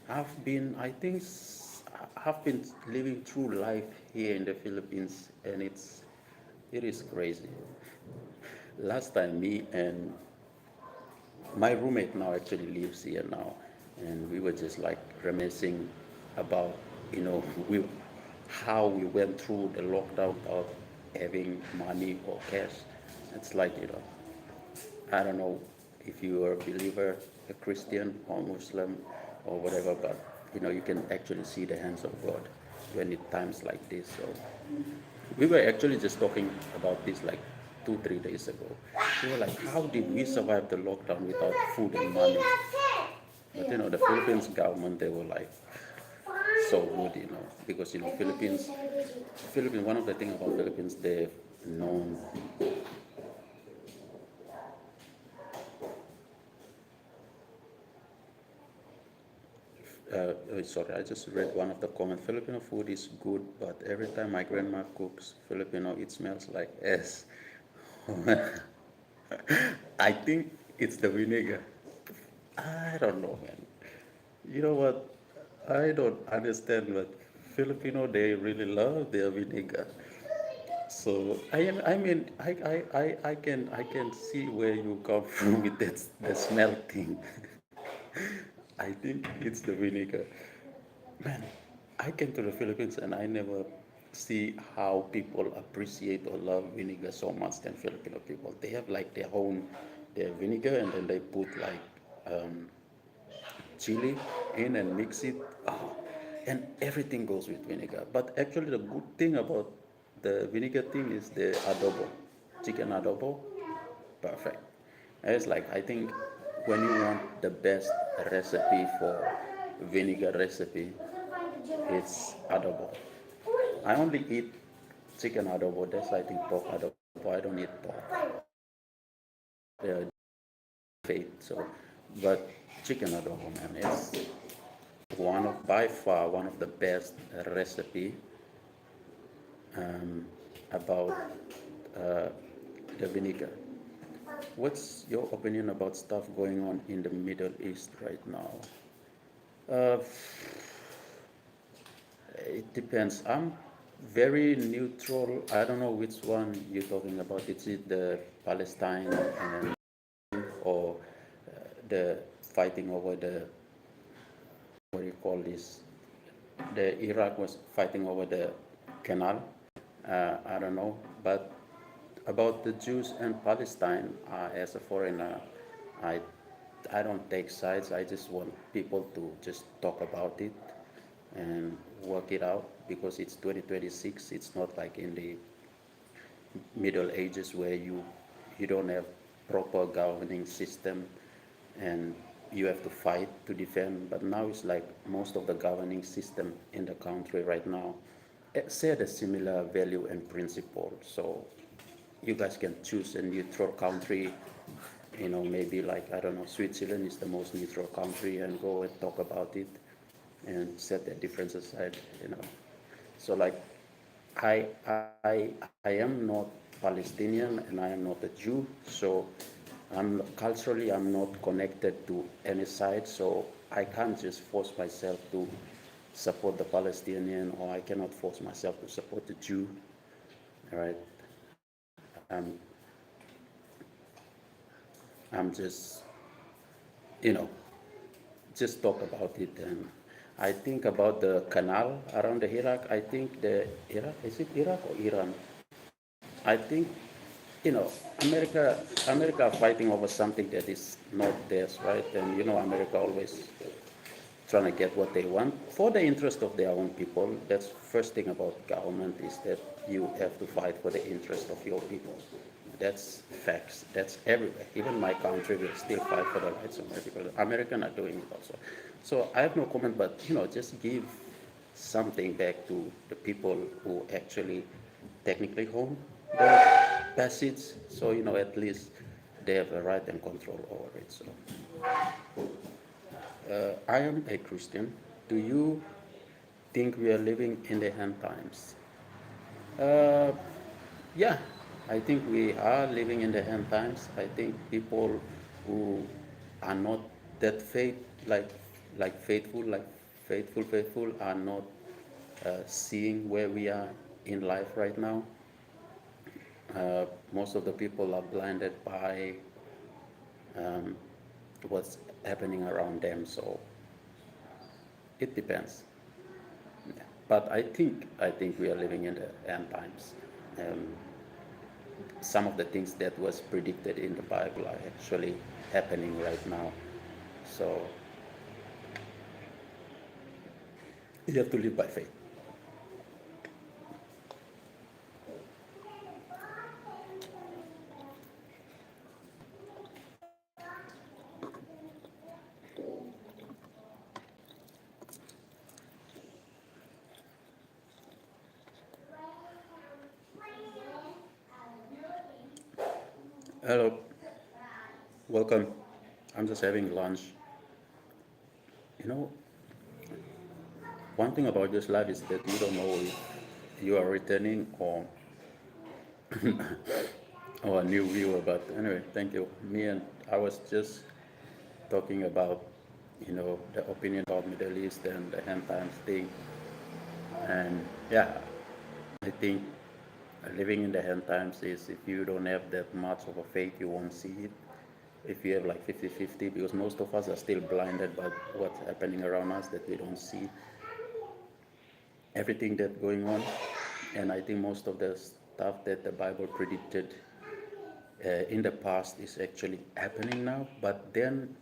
I've been, I think, I've been living through life here in the Philippines, and it is crazy. Last time, me and my roommate now actually lives here now, and we were just like reminiscing about, you know, we how we went through the lockdown without having money or cash. It's like, I don't know if you are a believer, a Christian or Muslim or whatever, but you can actually see the hands of God when it times like this. So we were actually just talking about this like 2 3 days ago. We were like, how did we survive the lockdown without food and money? But the Philippines government, they were like so good, because Philippines, one of the things about Philippines, they're known. Sorry, I just read one of the comments. Filipino food is good, but every time my grandma cooks Filipino, it smells like ass. I think it's the vinegar. I don't know, man. You know what? I don't understand, but Filipino, they really love their vinegar. So I mean, I can see where you come from with that the smell thing. I think it's the vinegar. Man, I came to the Philippines and I never see how people appreciate or love vinegar so much than Filipino people. They have like their vinegar, and then they put like um, chili in and mix it. Oh, and everything goes with vinegar. But actually, the good thing about the vinegar thing is the adobo, chicken adobo, perfect. And it's like, I think when you want the best recipe for vinegar recipe, it's adobo. I only eat chicken adobo. That's, I think, pork adobo. I don't eat pork. Uh, faith. So, but chicken adobo, man, it's by far one of the best recipe um, about uh, the vinegar. What's your opinion about stuff going on in the Middle East right now? Uh, it depends. I'm very neutral. I don't know which one you're talking about. Is it the Palestine and or the fighting over the, what do you call this? The Iraq was fighting over the canal. I don't know, but about the Jews and Palestine, as a foreigner, I I don't take sides. I just want people to just talk about it and work it out, because it's 2026. It's not like in the Middle Ages where you don't have proper governing system and you have to fight to defend. But now it's like most of the governing system in the country right now share the similar value and principle. So you guys can choose a neutral country, maybe like, I don't know, Switzerland is the most neutral country, and go and talk about it and set their differences aside. So like, I am not Palestinian and I am not a Jew, so I'm not connected to any side, so I can't just force myself to support the Palestinian, or I cannot force myself to support the Jew. All right, um, I'm you know, just talk about it. And I think about the canal around the Iraq. I think the Iraq, is it Iraq or Iran? I think, America, America fighting over something that is not theirs, right? And America always trying to get what they want for the interest of their own people. That's first thing about government, is that you have to fight for the interest of your people. That's facts. That's everywhere. Even my country will still fight for the rights of my people. Americans are doing it also. So I have no comment, but just give something back to the people who actually technically own the passage. So at least they have a right and control over it. So I am a Christian. Do you think we are living in the end times? Uh, yeah, I think we are living in the end times. I think people who are not that faithful, are not seeing where we are in life right now. Most of the people are blinded by um, what's happening around them. So it depends. Yeah. But I think we are living in the end times. Um, some of the things that was predicted in the Bible are actually happening right now. So you have to live by faith. Hello, welcome. I'm just having lunch. You know, one thing about this life is that you don't know if you are returning or a new viewer. But anyway, thank you. I was just talking about, the opinion about Middle East and the end times thing. And yeah, I think living in the end times is if you don't have that much of a faith, you won't see it. If you have like 50-50, because most of us are still blinded by what's happening around us, that we don't see everything that's going on. And I think most of the stuff that the Bible predicted in the past is actually happening now. But then,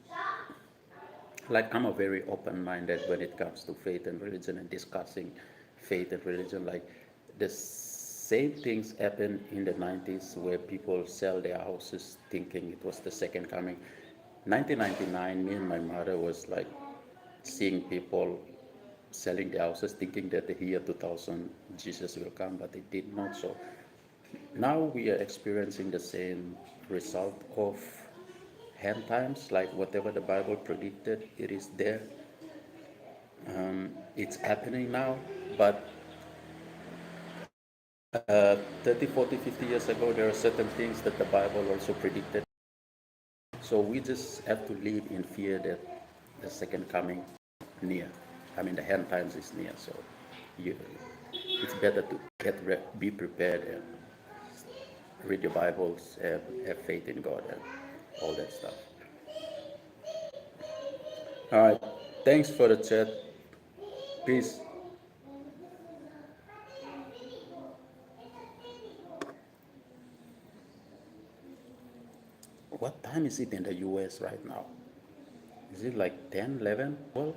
like, I'm a very open-minded when it comes to faith and religion and discussing faith and religion. Like, the same things happened in the 90s where people sell their houses thinking it was the second coming. 1999, me and my mother was like seeing people selling their houses thinking that the year 2000 Jesus will come, but it did not. So now we are experiencing the same result of end times, like whatever the Bible predicted, it is there. It's happening now, but 30, 40, 50 years ago, there are certain things that the Bible also predicted. So we just have to live in fear that the second coming near. I mean, the end times is near. So you, it's better to be prepared and read your Bibles and have faith in God and all that stuff. All right. Thanks for the chat. Peace. What time is it in the US right now? Is it like 10, 11, 12?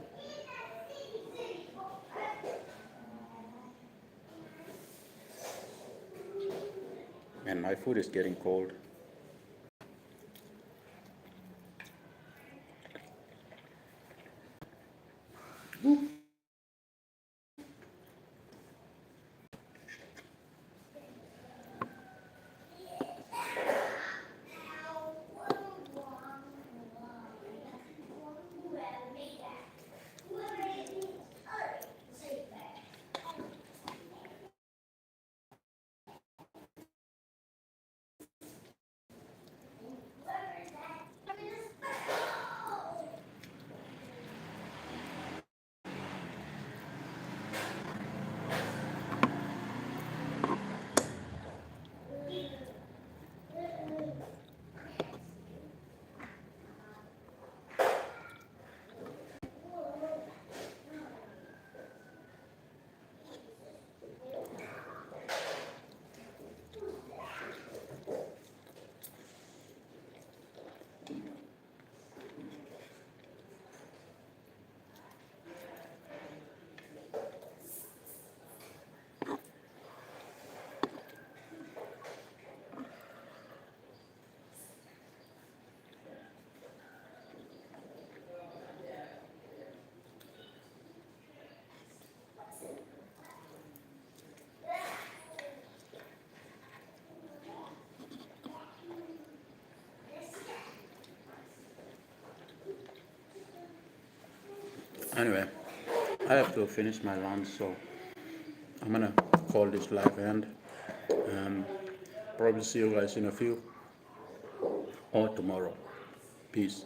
And my food is getting cold. Anyway, I have to finish my lunch, so I'm gonna call this live end and probably see you guys in a few or tomorrow. Peace.